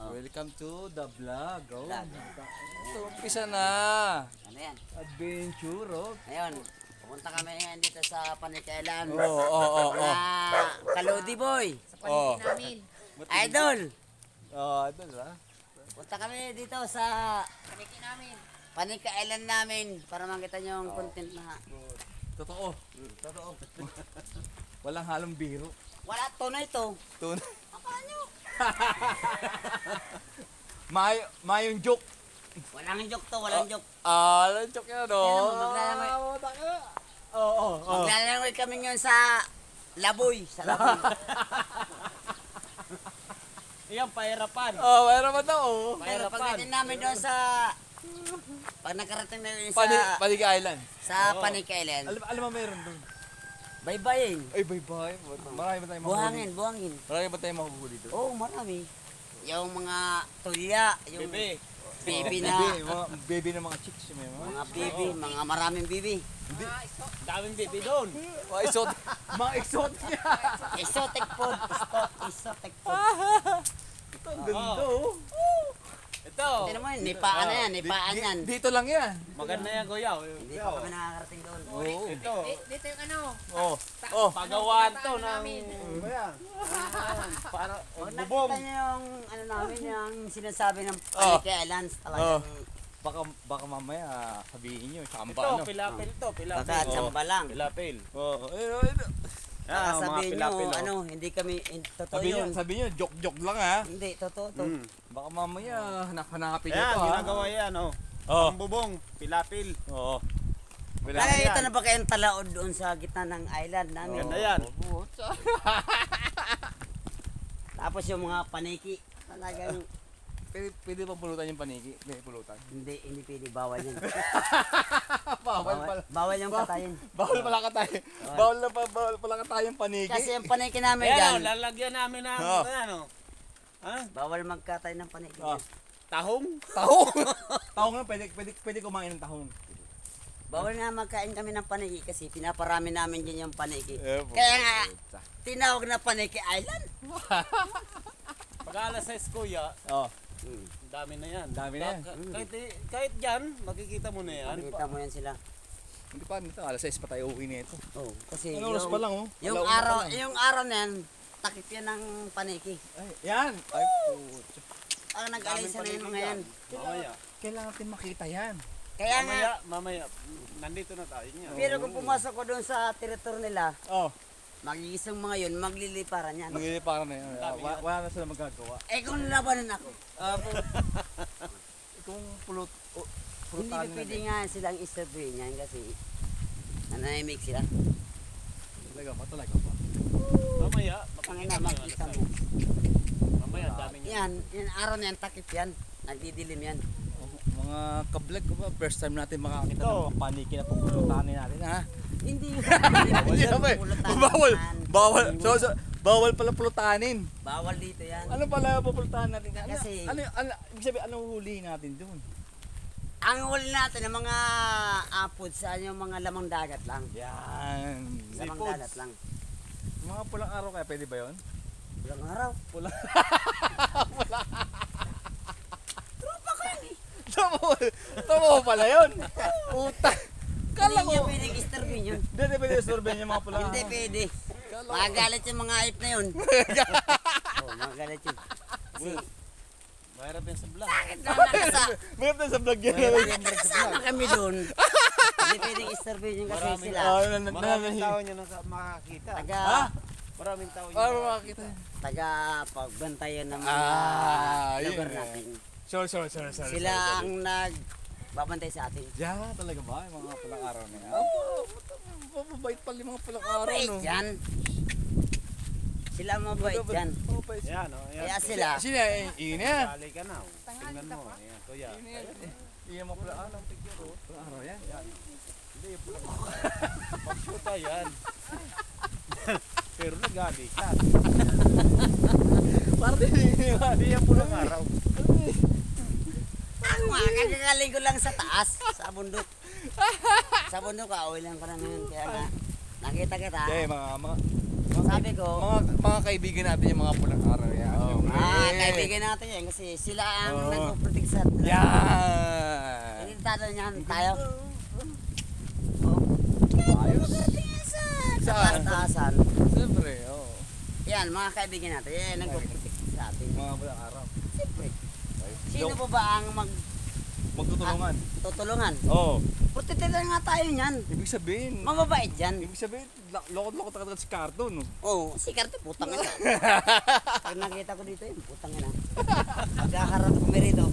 Welcome to the vlog. Oh. Vlog. Ito, umpisa na. Ano yan? Adventure, oh. Ngayon, pumunta kami ngayon dito sa Panikailan. Oo. Kalodi boy. Sa paligid namin. Idol. Ito ba? Punta kami dito sa Paligid namin. Panikailan namin para makita nyo yung content na. Totoo. Walang halong biro. Wala tunay to. Tunay. Paano? Mayong joke. Walang joke to, walang joke. Walang joke yan, oh. Yan, maglalangoy. Oo. Maglalangoy kami ngayon sa Laboy. Sa Laboy. Iyan, pahirapan. Mayroon ba ito, oh. Pero pagdating namin doon sa... Pag nakarating na yun Panig Island. sa Panikailan, Alam mo mayroon doon. bye-bye. Ay, bye-bye. Marami ba tayong Buhangin, mahuhuli? buhangin. Marami ba tayong mahuhuli doon? Oo, marami. Yung mga tulya, yung Bebe. baby na, Baby ng mga chicks. May mga baby, mga maraming baby. Daming bibi doon. Mga exotic. Mga exotic niya. Exotic food, exotic food. Ito, ang ganda, oh. Ito. Tignan mo yun, nipaan na yan, nipaan yan. Dito lang yan. Maganda yan, Kuya. Hindi pa kami nakakarating doon. Oo. Ito. Dito yung ano. Oh. Pagawaan to ng... namin. Para Huwag bubong. nakita niyo yung, ano namin, yung sinasabi ng Panikailan, talagang Baka mamaya sabihin nyo, chamba Ito, ano. pilapil to. baka Pilapil. tsamba lang. Pilapil. Oo. Baka mga sabihin nyo, pilapil, oh. ano, hindi kami, totoo yun. Sabi nyo, joke lang ha. Hindi, totoo to. Baka mamaya hanapin nyo Ayan, to ha. ginagawa yan, oh. Oo. Ang bubong, pilapil. Oo. Nakakita na ba kayong talaod doon sa gitna ng island namin? Ganda yan. Tapos yung mga paniki, talagang Pwede pa pulutan yung paniki? May pulutan. hindi pwede, bawal yan. Bawal pala. Bawal yung katayin. Bawal pala ka tayo. Bawal pala ka tayong paniki. Kasi yung paniki namin Ayan, dyan, oh, lalagyan namin ng, Oh. ano. Ha? bawal magkatay ng paniki. Ah. Tahong? Tahong! Tahong nga, pwede kumain ng tahong. Bawal nga magkain kami ng paniki kasi pinaparami namin dyan yung paniki. po. Kaya nga, tinawag na Paniki Island. Pag alas 6, Kuya, Oh. dami na yan. Dami na yan. Kahit dyan, makikita mo na yan. Nakita mo yan sila. Hindi pa nito, alas 6 pa tayo uwi nito. Oh, kasi Ano oras pa lang oh? yung Alauna pa araw, lang. yung araw na yan, takip yan ng paniki. Ay, yan! Ay, putya. Ang nag-alisa na yung mga yan. Mamaya. Kailangan natin makita yan. Kaya nga, Mamaya. Nandito na tayo niya. pero kung pumasok ko doon sa teritoryo nila, Oh, mag-iisang mga yun, magliliparan yan. magiliparan na yan. Wala na sila magagawa. Eh kung labanan ako, Kung pulot, hindi ba pulutan pwede nga silang isurvey niyan kasi nanahimik sila. Talaga pa. Mamaya. Ang ina, makita mo. Mamaya, dami niya. Yan, yung araw na yan, takip yan. Nagdidilim yan. Mga kablog ko ba, first time natin makakita Ito. ng mga paniki na pupulutanin natin ha? Hindi. Hindi naman. Bawal pala pulutanin. Bawal dito yan. Ano pala pupulutanin natin? Kasi- Ibig sabihin, anong huli natin doon? Ang huli natin ng mga apod sa yung mga lamang dagat lang. Yan. Lamang dagat lang. Mga pulang araw kaya pwede ba yun? Walang araw. Tama mo pala yun. Puta. Kala Hindi nyo ko. pwedeng istorбin yun. Hindi pwede istorben yung mga pulang Hindi araw. pwede. Kala ko. Magagalit yung mga hype na yun. Oh, magagalit yun. Kasi, Mahirap yan sa vlog. Mayroon tayo sa vlog yan. nakasama kami doon. Hindi pwedeng istorбin yun kasi Maraming sila. Maraming tao niya makakita. Taga, Maraming tao niya. Para makakita. taga pagbantayan ng mga Yun. lugar natin. Sorry. Sila ang nagbabantay sa atin. Yeah, talaga ba? Yung mga pulang araw na yan. Mabait pala yung mga pulang araw, Mabait no? yan. Sila mabait yan. Mabait. Yan, oh. Yan. Kaya sila, Sino yan? Iyon yan. Dali ka na. Oh. Tingnan mo. Ayan, Kuya. Iyon yan. Iyon mga pulang araw. Pulang araw yan. Hindi, yung pulang pagsuta yan. Pero nagali ka. Hindi yan pulang araw. ako nga, kagagaling ko lang sa taas, sa bundok. Sa bundok, kauwi lang ko na ngayon. Kaya nga, nakita kita. Okay, mga Sabi ko, mga kaibigan natin yung mga pulang araw yan. Oo, kaibigan natin yan kasi sila ang Oo. nagpo-protect sa atin. Yan. Pinintado niyan tayo. Ayos. Saan? Taasan. Siyempre, oo. Yan, mga kaibigan natin. Yan, nagpo-protect sa atin. Mga pulang araw. Siyempre. Sino pa ba ang Magtutulungan. magtutulungan? Oo. Protektahan nga tayo niyan. Ibig sabihin, Mababait yan. ibig sabihin, lokot-lokot agad si Cardo, no? Oo, si Karte, putang ina. Pag nakita ko dito yun, putang ina. Magkakarap kami rito.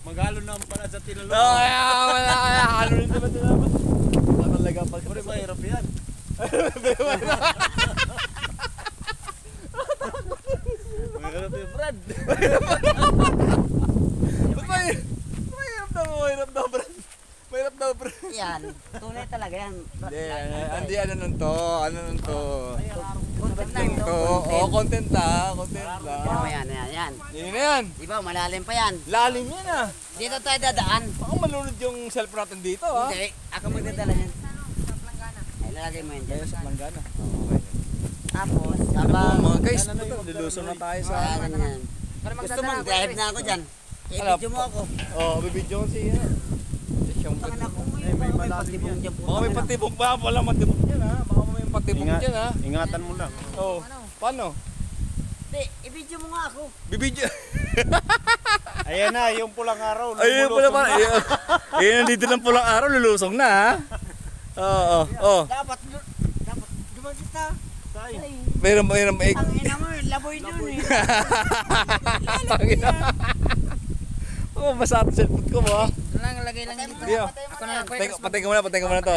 Maghalo na pala sa tinalo. Wala. Ano rin naman ito naman? Ano talaga pag... Pero mahirap yan. Mahirap yung Brad. Mahirap daw, Brad. Mahirap daw, Brad. Yan, tunay talaga yan. Hindi, ano nun to? Ano nun to? Content lang to. Oo, content lang. Content Yan, lang. yan. Yun na yan. Di ba, malalim pa yan. Lalim yan ah. Dito tayo dadaan. Baka malunod yung self natin dito ah. Hindi, ako magdadala yan. Sa planggana. Ay, lalagay mo yan dyan. Kaya sa planggana. Tapos, Ano po habang... mga guys, lilusong na tayo sa... Ayan, yan. Para Gusto mo, magdadala, drive na ako dyan. I-video mo ako. Oo, bibidyo ko siya. Siyang Putang ina, kung may may malalim patibong dyan, Baka may putang ina. patibok ba? Wala matibok dyan ha. Baka may patibok dyan ha. Ingatan mo lang. Oo. Paano? Hindi, i-video mo nga ako. Bibidyo. Ayan na, yung pulang araw. Ayun pala pa. Ayun, nandito ng pulang araw, lulusong na ha. Oo, oo. Dapat dumagit ka. Tay. Meron. Ang ina mo, laboy dun eh. Oh, basa ang cellphone ko mo ha. Lang, lagay lang dito. Dio. Ako na lang. Patay ka muna to.